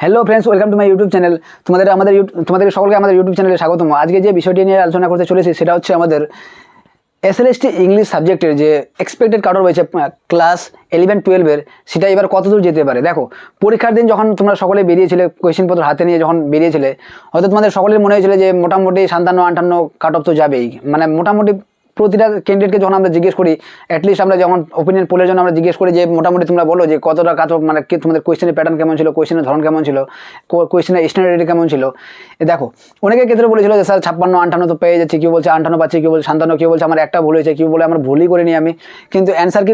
Hello friends, welcome to my YouTube channel. তোমাদের সকলকে আমাদের ইউটিউব চ্যানেলে স্বাগতম। আজকে যে বিষয়টি নিয়ে আলোচনা করতে চলেছি সেটা হচ্ছে আমাদের এসএলএসটি ইংলিশ সাবজেক্টের যে এক্সপেক্টেড কাট অফ রয়েছে ক্লাস 11-12-এর, সেটা এবার কতদূর যেতে পারে। দেখো, পরীক্ষার দিন যখন তোমরা সকলে বেরিয়েছিলে, কোয়েশ্চেনপত্র হাতে নিয়ে যখন বেরিয়েছিলে, হয়তো তোমাদের সকলের মনে হয়েছিল যে মোটামুটি 57-58 কাট অফ তো যাবেই। মানে মোটামুটি প্রতিটা ক্যান্ডিডেটকে যখন আমরা জিজ্ঞেস করি, অ্যাটলিস্ট আমরা যখন ওপিনিয়ন পোলের জন্য আমরা জিজ্ঞেস করি যে মোটামুটি তোমরা বলো যে কতটা কাট অফ, মানে কি তোমাদের কোয়েশ্চেনের প্যাটার্ন কেমন ছিল, কোয়েশ্চেনের ধরন কেমন ছিল, কোয়েশ্চেনের স্ট্যান্ডার্ড কেমন ছিল। দেখো, অনেকের ক্ষেত্রে বলেছিল যে স্যার 56-58 তো পেয়ে যাচ্ছে, কেউ বলছে 58 পাচ্ছি, কেউ বলছে 57, কেউ বলছে আমার একটা ভুল হয়েছে, কেউ বলে আমার ভুলই করিনি আমি। কিন্তু অ্যান্সার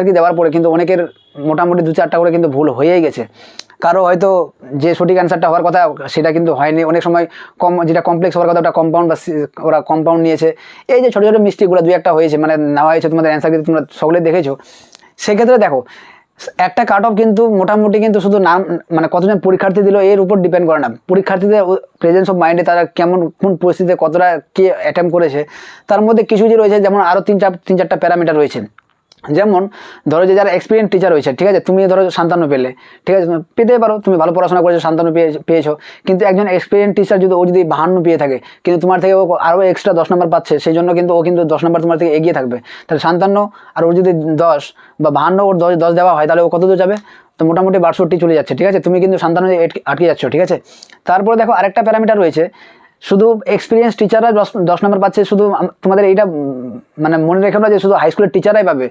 কি দেওয়ার পরে কিন্তু অনেকের মোটামুটি 2-4টা করে কিন্তু ভুল হয়েই গেছে। কারো হয়তো যে সঠিক অ্যান্সারটা হওয়ার কথা সেটা কিন্তু হয়নি, অনেক সময় যেটা কমপ্লেক্স হওয়ার কথা ওটা কম্পাউন্ড বা ওরা কম্পাউন্ড নিয়েছে। এই যে ছোটো ছোটো মিস্টেকগুলো 2-1টা হয়েছে, মানে নেওয়া হয়েছে তোমাদের অ্যান্সার, কিন্তু তোমরা সকলে দেখেছো। সেক্ষেত্রে দেখো, একটা কাট অফ কিন্তু মোটামুটি কিন্তু শুধু নাম, মানে কতজন পরীক্ষার্থী দিল এর উপর ডিপেন্ড করে না, পরীক্ষার্থীদের প্রেজেন্স অফ মাইন্ডে তারা কেমন, কোন পরিস্থিতিতে কতটা কে অ্যাটেম্প করেছে, তার মধ্যে কিছু যে রয়েছে, যেমন আরও 3-4টা প্যারামিটার রয়েছে। যেমন ধরো যে যারা এক্সপিরিয়েন্স টিচার রয়েছে, ঠিক আছে, তুমি ধরো 57 পেলে, ঠিক আছে, পেতে পারো, তুমি ভালো পড়াশোনা করেছো, 57 পেয়েছো। কিন্তু একজন এক্সপিরিয়েন্স টিচার যদি ও যদি 52 পেয়ে থাকে, কিন্তু তোমার থেকে ও আরও এক্সট্রা 10 নম্বর পাচ্ছে, সেই জন্য কিন্তু ও কিন্তু 10 নম্বর তোমার থেকে এগিয়ে থাকবে। তাহলে 57 আর ওর যদি 10 বা 52 ওর 10 দেওয়া হয়, তাহলে ও কত দূর যাবে? তো মোটামুটি 62 চলে যাচ্ছে, ঠিক আছে, তুমি কিন্তু 57 আটকে যাচ্ছ, ঠিক আছে। তারপরে দেখো, আরেকটা প্যারামিটার রয়েছে, শুধু এক্সপিরিয়েন্স টিচাররা 10 নম্বর পাচ্ছে, শুধু তোমাদের এইটা মানে মনে রেখে না যে শুধু হাই স্কুলের টিচাররাই পাবে।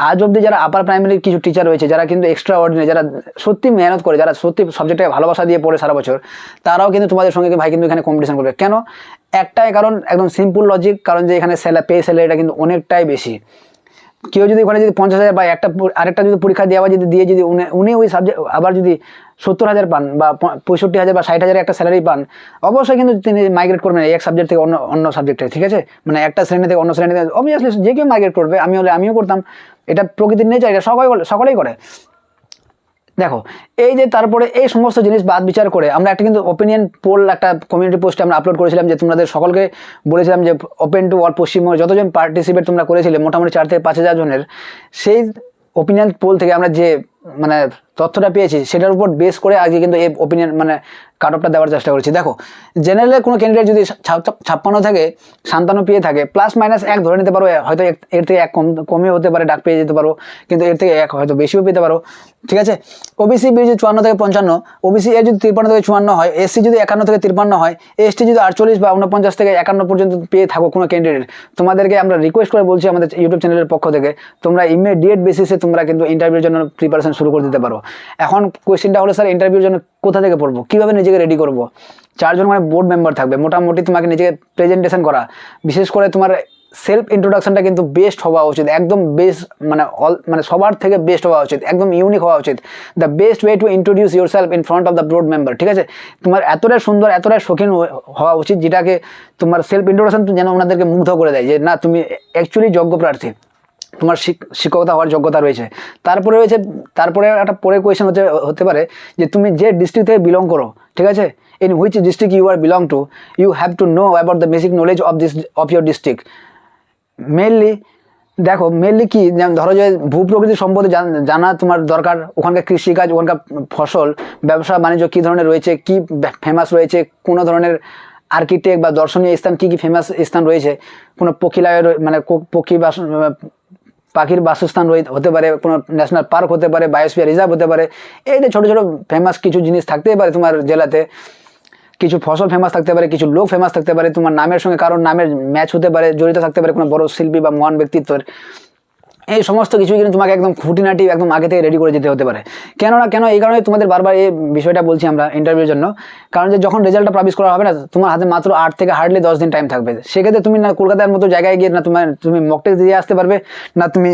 আজ অবধি যারা আপার প্রাইমারির কিছু টিচার রয়েছে, যারা কিন্তু এক্সট্রা অর্ডিনারি, যারা সত্যি মেহনত করে, যারা সত্যি সাবজেক্টটাকে ভালোবাসা দিয়ে পড়ে সারা বছর, তারাও কিন্তু তোমাদের সঙ্গে ভাই কিন্তু এখানে কম্পিটিশন করবে। কেন? একটাই কারণ, একদম সিম্পল লজিক, কারণ যে এখানে স্যালারিটা কিন্তু অনেকটাই বেশি। কেউ যদি ওখানে যদি 50,000 বা আরেকটা যদি পরীক্ষা দিয়ে আবার দিয়ে যদি উনি ওই সাবজেক্ট আবার যদি 70,000 পান বা 65,000 বা 60,000 একটা স্যালারি পান, অবশ্যই কিন্তু তিনি মাইগ্রেট করবেন এক সাবজেক্ট থেকে অন্য সাবজেক্টে, ঠিক আছে। মানে একটা শ্রেণী থেকে অন্য শ্রেণীতে অবভিয়াসলি যে কেউ মাইগ্রেট করবে, আমিও করতাম, এটা প্রকৃতির নেচার, এটা সকলেই করে। দেখো, এই যে তারপরে এই সমস্ত জিনিস বাদ বিচার করে আমরা একটা কিন্তু ওপিনিয়ন পোল, একটা কমিউনিটি পোস্টে আমরা আপলোড করেছিলাম, যে তোমাদের সকলকে বলেছিলাম যে ওপেন টু অল পশ্চিমবঙ্গ যতজন পার্টিসিপেট তোমরা করেছিলে, মোটামুটি 4 থেকে 5,000 জনের, সেই ওপিনিয়ন পোল থেকে আমরা যে মানে তথ্যটা পেয়েছি, সেটার উপর বেস করে আজকে কিন্তু এই ওপিনিয়ন মানে কাট অফটা দেওয়ার চেষ্টা করেছি। দেখো, জেনারেলে কোনো ক্যান্ডিডেট যদি 56 থেকে 57 পেয়ে থাকে, +-1 ধরে নিতে পারো, হয়তো এর থেকে 1 কমে হতে পারে, ডাক পেয়ে যেতে পারো, কিন্তু এর থেকে 1 হয়তো বেশিও পেতে পারো, ঠিক আছে। ওবিসি বি যদি 54 থেকে 55, ওবিসি এ যদি 53 থেকে 54 হয়, এসসি যদি 51 থেকে 53 হয়, এসটি যদি 48 বা 49 থেকে 51 পর্যন্ত পেয়ে থাকো কোনো ক্যান্ডিডেট, তোমাদেরকে আমরা রিকোয়েস্ট করে বলছি আমাদের ইউটিউব চ্যানেলের পক্ষ থেকে, তোমরা ইমিডিয়েট বেসিসে তোমরা কিন্তু ইন্টারভিউর জন্য প্রিপারেশন শুরু করে দিতে পারো। এখন কোয়েশ্চেনটা হলো, স্যার ইন্টারভিউর জন্য কোথা থেকে পড়বো, কীভাবে নিজেকে রেডি করবো? 4 জন মানে বোর্ড মেম্বার থাকবে, মোটামুটি তোমাকে নিজেকে প্রেজেন্টেশন করা, বিশেষ করে তোমার সেলফ ইন্ট্রোডাকশনটা কিন্তু বেস্ট হওয়া উচিত, একদম বেস্ট, মানে সবার থেকে বেস্ট হওয়া উচিত, একদম ইউনিক হওয়া উচিত। The best way to introduce your self in front of the board member, ঠিক আছে। তোমার এতটাই সুন্দর, এতটাই শৌখিন হওয়া উচিত, যেটাকে তোমার সেলফ ইন্ট্রোডাকশন যেন ওনাদেরকে মুগ্ধ করে দেয়, যে না, তুমি অ্যাকচুয়ালি যোগ্য প্রার্থী, তোমার শিক্ষকতা হওয়ার যোগ্যতা রয়েছে। তারপরে একটা পরের কোয়েশ্চেন হতে পারে যে তুমি যে ডিস্ট্রিক্ট থেকে বিলং করো, ঠিক আছে, in which district you are belong to, you have to know about the basic knowledge of your district. Mainly দেখো, মেনলি কি, ধরো যে ভূপ্রকৃতির সম্পর্কে জানা তোমার দরকার, ওখানকার কৃষিকাজ, ওখানকার ফসল, ব্যবসা বাণিজ্য কী ধরনের রয়েছে, কি ফেমাস রয়েছে, কোনো ধরনের আর্কিটেক্ট বা দর্শনীয় স্থান কী ফেমাস স্থান রয়েছে, কোনো পক্ষীলয় মানে পাখির বাসস্থান হতে পারে, কোনো ন্যাশনাল পার্ক হতে পারে, বায়োস্ফিয়ার রিজার্ভ হতে পারে। এই যে ছোটো ছোটো ফেমাস কিছু জিনিস থাকতেই পারে তোমার জেলাতে, কিছু ফসল ফেমাস থাকতে পারে, কিছু লোক ফেমাস থাকতে পারে, তোমার নামের সঙ্গে কারোর নামের ম্যাচ হতে পারে, জড়িত থাকতে পারে কোনো বড় শিল্পী বা মহান ব্যক্তিত্বের। এই সমস্ত কিছুই কিন্তু তোমাকে একদম খুঁটিনাটি একদম আগে থেকে রেডি করে যেতে হতে পারে। কেন এই কারণে তোমাদের বারবার এই বিষয়টা বলছি আমরা ইন্টারভিউর জন্য, কারণ যে যখন রেজাল্টটা পাবলিশ করা হবে না, তোমার হাতে মাত্র 8 থেকে হার্ডলি 10 দিন টাইম থাকবে। সেক্ষেত্রে তুমি না কলকাতার মতো জায়গায় গিয়ে না তুমি মক টেস্ট দিয়ে আসতে পারবে, না তুমি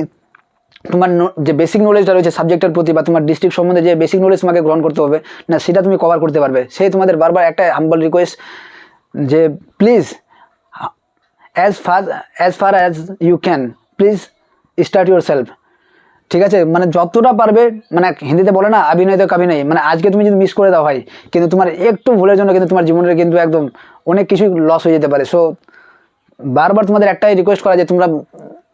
তোমার যে বেসিক নলেজটা রয়েছে সাবজেক্টের প্রতি বা তোমার ডিস্ট্রিক্ট সম্বন্ধে যে বেসিক নলেজ তোমাকে গ্রহণ করতে হবে, না সেটা তুমি কভার করতে পারবে। সেই তোমাদের বারবার একটা হাম্বল রিকোয়েস্ট, যে please as far as you can, please start your self, ঠিক আছে। মানে যতটা পারবে, মানে হিন্দিতে বলে না, অভিনয় তো কাবি নেই, মানে আজকে তুমি যদি মিস করে দাও ভাই, কিন্তু তোমার একটু ভুলের জন্য কিন্তু তোমার জীবনের কিন্তু একদম অনেক কিছুই লস হয়ে যেতে পারে। সো বারবার তোমাদের একটাই রিকোয়েস্ট করা, যে তোমরা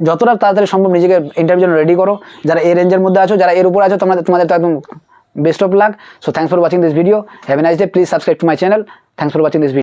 যতটা তাড়াতাড়ি সম্ভব নিজেকে ইন্টারভিউর জন্য রেডি করো। যারা এই রেঞ্জের মধ্যে আছো, যারা এর উপর আছো, তোমাদের তো একদম Best of luck. So thanks for watching this video. Have a nice day. Please subscribe to my channel. Thanks for watching this video.